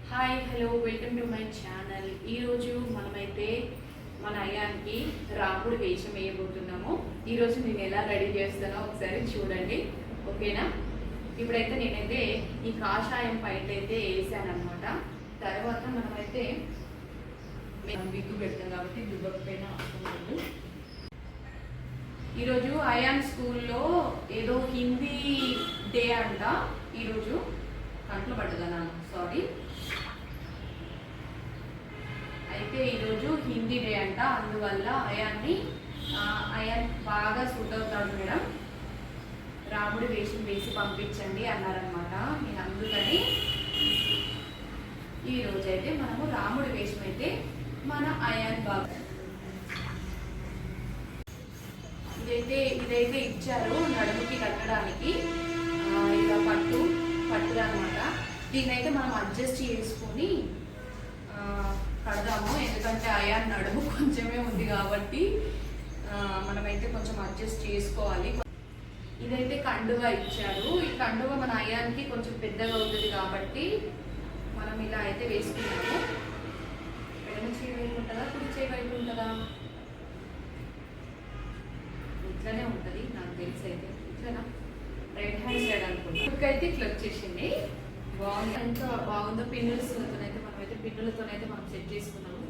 Hi hello welcome to my channel. ఈరోజు మనమైతే మన అయానికి రాముడి వేషం వేయబోతున్నాము. ఈరోజు నేను ఎలా రెడీ చేస్తానో ఒకసారి చూడండి, ఓకేనా? ఇప్పుడైతే నేనైతే ఈ కాషాయం పైట అయితే వేసాను అనమాట. తర్వాత మనమైతే విగ్గు పెడతాం కాబట్టి దుబ్బక పైన వస్తుంది. ఈరోజు అయాన్ స్కూల్లో ఏదో హిందీ డే అంట. ఈరోజు కంట్లో పడ్డదా నాన్న, సారీ. అయితే ఈరోజు హిందీ డే అంట, అందువల్ల అయాన్ బాగా సూట్ అవుతాడు మేడం, రాముడి వేషం వేసి పంపించండి అన్నారనమాట. నేను అందుకని ఈరోజు అయితే మనము రాముడి వేషం అయితే మన అయాన్ బాగా ఇదైతే ఇచ్చారు నడుముకి కట్టడానికి. ఇలా పట్టుగా అనమాట. దీన్నైతే మనం అడ్జస్ట్ చేసుకొని కడదాము, ఎందుకంటే అయాన్ నడుము కొంచెమే ఉంది కాబట్టి మనమైతే కొంచెం అడ్జస్ట్ చేసుకోవాలి. ఇదైతే కండువా ఇచ్చారు. ఈ కండువా మన అయాన్కి కొంచెం పెద్దగా అవుతుంది కాబట్టి మనం ఇలా అయితే వేసుకున్నాము. ఎడమ చేయి వైపు ఉంటుందా, కుడి చేయి వైపు ఉంటుందా? ఇట్లానే ఉంటుంది నాకు తెలిసి. అయితే ఇట్లనా, రైట్ హ్యాండ్ సైడ్ అనుకుంటా. ఇక్కడైతే ఇట్లా వచ్చేసింది. బాగుంది, ఎంత బాగుందో. పిన్నులతోనైతే పిన్నులతోనైతే మనం సెట్ చేసుకున్నాము.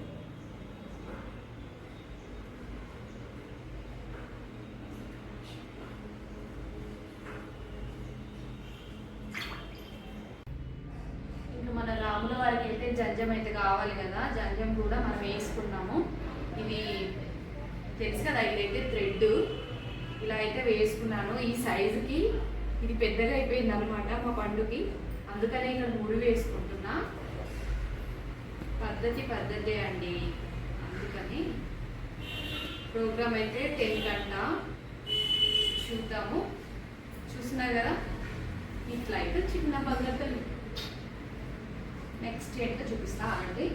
ఇంకా మన రాముల వారికి అయితే జంజం అయితే కావాలి కదా, జంజం కూడా మనం వేసుకున్నాము. ఇది తెలుసు కదా, ఇదైతే థ్రెడ్. ఇలా అయితే వేసుకున్నాను. ఈ సైజుకి ఇది పెద్దగా అయిపోయింది అనమాట మా పండుకి, అందుకనే ఇక్కడ 3 వేసుకుంటున్నా. పద్ధతి అండి, అందుకని. ప్రోగ్రామ్ అయితే 10 గంట చూద్దాము. చూస్తున్నారు కదా, ఇట్లా అయితే చిన్న పద్ధతులు. నెక్స్ట్ ఏంటో చూపిస్తా అండి.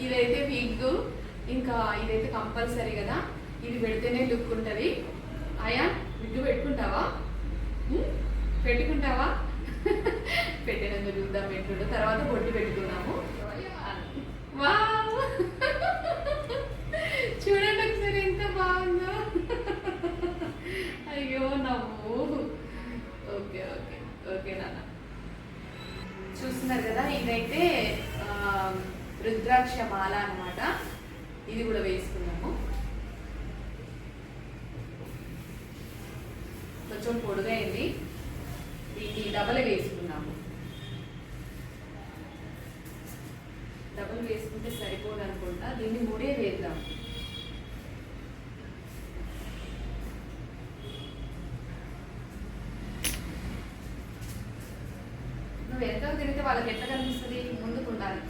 ఇదైతే విగ్, ఇంకా ఇదైతే కంపల్సరీ కదా, ఇది పెడితేనే లుక్ ఉంటుంది. అయాన్ విగ్ పెట్టుకుంటావా? పెట్టుకుంటావా? పెట్టినందుకు చూద్దాం పెట్టుడు. తర్వాత బొట్టు పెట్టుకున్నాము. చూడండి ఒకసారి ఎంత బాగుందో. అయ్యో నవ్వు. ఓకే ఓకే ఓకే నాన్న. చూస్తున్నారు కదా, ఇదైతే రుద్రాక్ష మాల అనమాట. ఇది కూడా వేసుకున్నాము. కొంచెం పొడుగైంది, దీన్ని డబల్ వేసుకున్నాము. డబల్ వేసుకుంటే సరిపోదు అనుకుంటా, దీన్ని 3 వేద్దాం. నువ్వు ఎంత తిరిగితే వాళ్ళకి ఎట్లా కనిపిస్తుంది? ముందుకు ఉండాలి.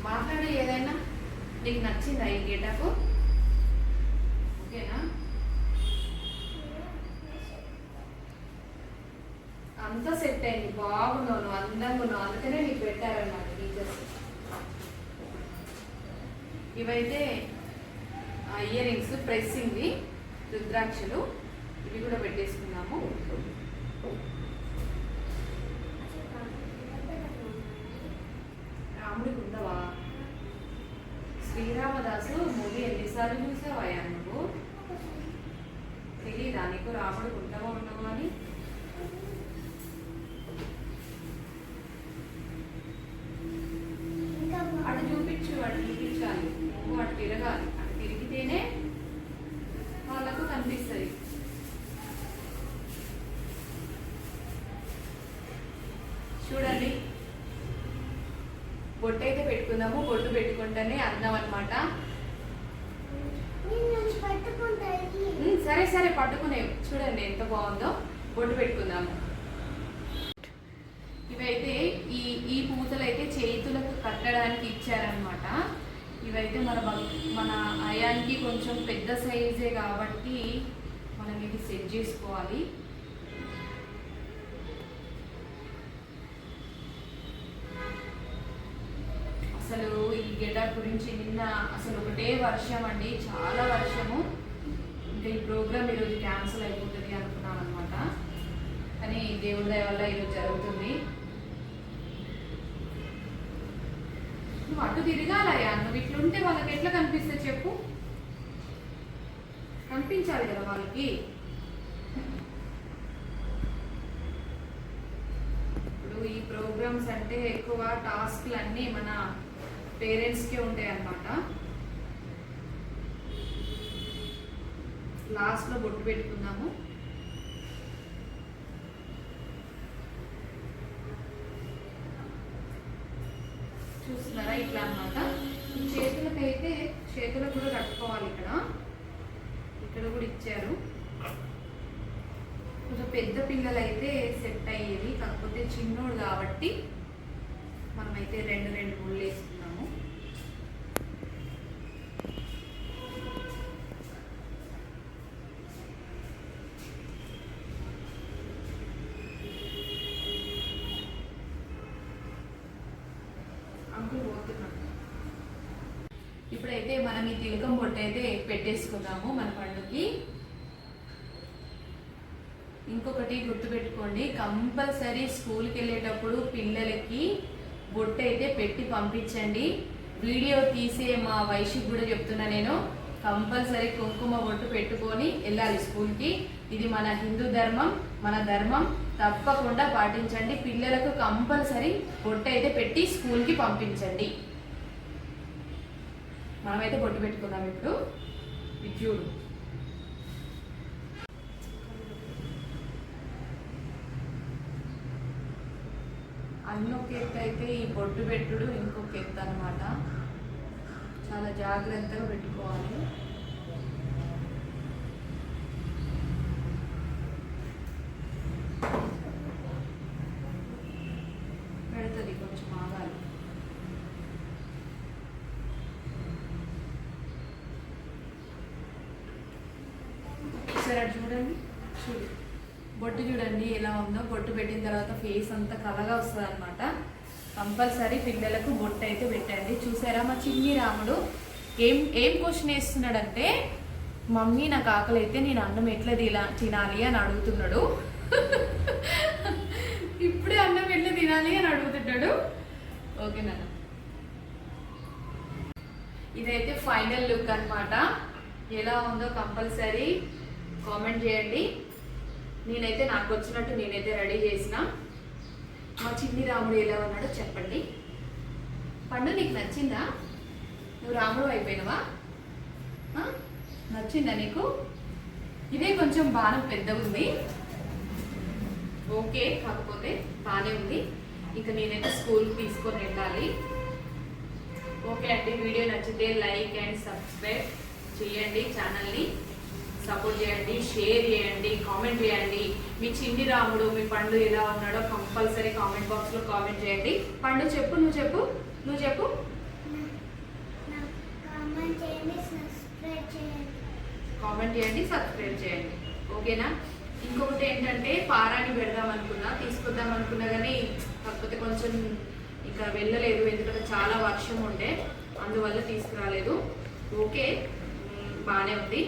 మాట్లాడే ఏదైనా నీకు నచ్చిందా ఈ గెటప్? ఓకేనా? అంతా సెట్ అయింది, బాగున్నావు, అందంగా ఉన్నావు, అందుకనే నీకు పెట్టారన్నమాట టీచర్స్. ఇవైతే ఇయర్ రింగ్స్, ప్రెస్సింగ్వి, రుద్రాక్షలు, ఇవి కూడా పెట్టేసుకున్నాము. రాముడికి ఉండవా? శ్రీరామదాసు మూవీ ఎన్నిసార్లు చూసావా నువ్వు? తెలీదా నీకు రాముడికి ఉండవా ఉండవు అని? అటు చూపించు, అటు చూపించాలి, నువ్వు అటు తిరగాలి. అటు తిరిగితేనే వాళ్ళకు కనిపిస్తుంది. చూడండి, బొట్టు అయితే పెట్టుకుందాము. బొట్టు పెట్టుకుంటేనే అందం అనమాట. సరే సరే పట్టుకునే, చూడండి ఎంత బాగుందో. బొట్టు పెట్టుకుందాము. ఇవైతే ఈ పూతలు అయితే చేతులకు కట్టడానికి ఇచ్చారనమాట. ఇవైతే మన అయానికి కొంచెం పెద్ద సైజే కాబట్టి మనం ఇది సెట్ చేసుకోవాలి. అసలు ఈ గెటప్ గురించి నిన్న అసలు ఒకటే వర్షం అండి, చాలా వర్షము. ఇంకా ఈ ప్రోగ్రామ్ ఈరోజు క్యాన్సిల్ అయిపోతుంది అనుకున్నాను అనమాట. కానీ దేవుడి దయ వల్ల ఈరోజు జరుగుతుంది. నువ్వు అటు తిరగాలయ్యా, నువ్వు ఇట్లుంటే వాళ్ళకి ఎట్లా కనిపిస్తుంది చెప్పు? కనిపించాలి కదా వాళ్ళకి. ఇప్పుడు ఈ ప్రోగ్రామ్స్ అంటే ఎక్కువ టాస్క్లు అన్నీ మన పేరెంట్స్కే ఉంటాయి అన్నమాట. లాస్ట్లో బొట్టు పెట్టుకుందాము. చూస్తున్నారా ఇట్లా అన్నమాట. చేతులకైతే చేతులకు కూడా కట్టుకోవాలి. ఇక్కడ కూడా ఇచ్చారు. కొంచెం పెద్ద పిల్లలు అయితే సెట్ అయ్యేది, కాకపోతే చిన్నోడు కాబట్టి మనమైతే రెండు ముళ్ళు వేసుకున్నాము. ఇప్పుడైతే మనం ఈ తిలకం బొట్టు అయితే పెట్టేసుకుందాము మన పండుగకి. ఇంకొకటి గుర్తుపెట్టుకోండి, కంపల్సరీ స్కూల్కి వెళ్ళేటప్పుడు పిల్లలకి బొట్టు అయితే పెట్టి పంపించండి. వీడియో తీసే మా వైశ్యకి కూడా చెప్తున్నా నేను, కంపల్సరీ కుంకుమ బొట్టు పెట్టుకొని వెళ్ళాలి స్కూల్కి. ఇది మన హిందూ ధర్మం, మన ధర్మం, తప్పకుండా పాటించండి. పిల్లలకు కంపల్సరీ బొట్టు అయితే పెట్టి స్కూల్కి పంపించండి. మనమైతే బొట్టు పెట్టుకుందాం ఇప్పుడు. చూడు, అన్నొక ఎత్తు అయితే ఈ బొట్టు పెట్టుడు ఇంకొక ఎత్తు అనమాట. చాలా జాగ్రత్తగా పెట్టుకోవాలి. పెడుతుంది కొంచెం ఆగాలి. ఒకసారి చూడండి, బొట్టు చూడండి ఎలా ఉందో. బొట్టు పెట్టిన తర్వాత ఫేస్ అంతా కలగా వస్తుంది అనమాట. కంపల్సరీ పిల్లలకు బొట్టు అయితే పెట్టండి. చూసారా మా చిన్ని రాముడు ఏం క్వశ్చన్ వేస్తున్నాడంటే, మమ్మీ నాకు ఆకలి అయితే నేను అన్నం ఎట్లా తినాలి అని అడుగుతున్నాడు. ఇప్పుడే అన్నం ఎట్లా తినాలి అని అడుగుతున్నాడు. ఓకేనా, ఇదైతే ఫైనల్ లుక్ అనమాట. ఎలా ఉందో కంపల్సరీ కామెంట్ చేయండి. నేనైతే నాకు వచ్చినట్టు నేనైతే రెడీ చేసిన. మా చిన్ని రాముడు ఎలా ఉన్నాడో చెప్పండి. పండు నీకు నచ్చిందా? నువ్వు రాముడు అయిపోయినవా? నచ్చిందా నీకు? ఇదే కొంచెం బాణం పెద్దగా ఉంది, ఓకే, కాకపోతే బాగానే ఉంది. ఇక నేనైతే స్కూల్కి తీసుకొని వెళ్ళాలి. ఓకే అండి, వీడియో నచ్చితే లైక్ అండ్ సబ్స్క్రైబ్ చేయండి, ఛానల్ని సపోర్ట్ చేయండి, షేర్ చేయండి, కామెంట్ చేయండి. మీ చిన్ని రాముడు మీ పండు ఎలా ఉన్నాడో కంపల్సరీ కామెంట్ బాక్స్లో కామెంట్ చేయండి. పండు చెప్పు, నువ్వు చెప్పు. కామెంట్ చేయండి, సబ్స్క్రైబ్ చేయండి. ఓకేనా? ఇంకొకటి ఏంటంటే, పారాని తీసుకొద్దాం అనుకున్నా కానీ కాకపోతే కొంచెం ఇంకా వెళ్ళలేదు, ఎందుకంటే చాలా వర్షం ఉండే, అందువల్ల తీసుకురాలేదు. ఓకే, బాగానే ఉంది.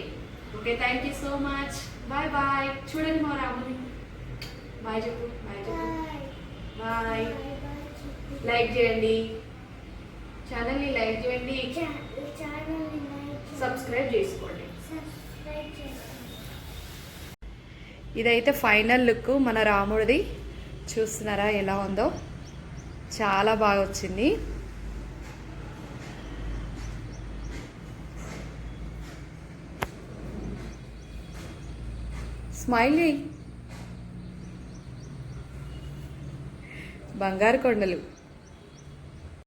Okay, thank you so much. Bye bye. చూడండి మా రాముని. బాయ్ చెప్పు. బాయ్. లైక్ చేయండి, ఛానల్ని లైక్ చేయండి, సబ్స్క్రైబ్ చేసుకోండి. ఇదైతే ఫైనల్ లుక్ మన రాముడిది. చూస్తున్నారా ఎలా ఉందో? చాలా బాగా వచ్చింది. స్మైల్ చేయి. బంగారు కొండలు.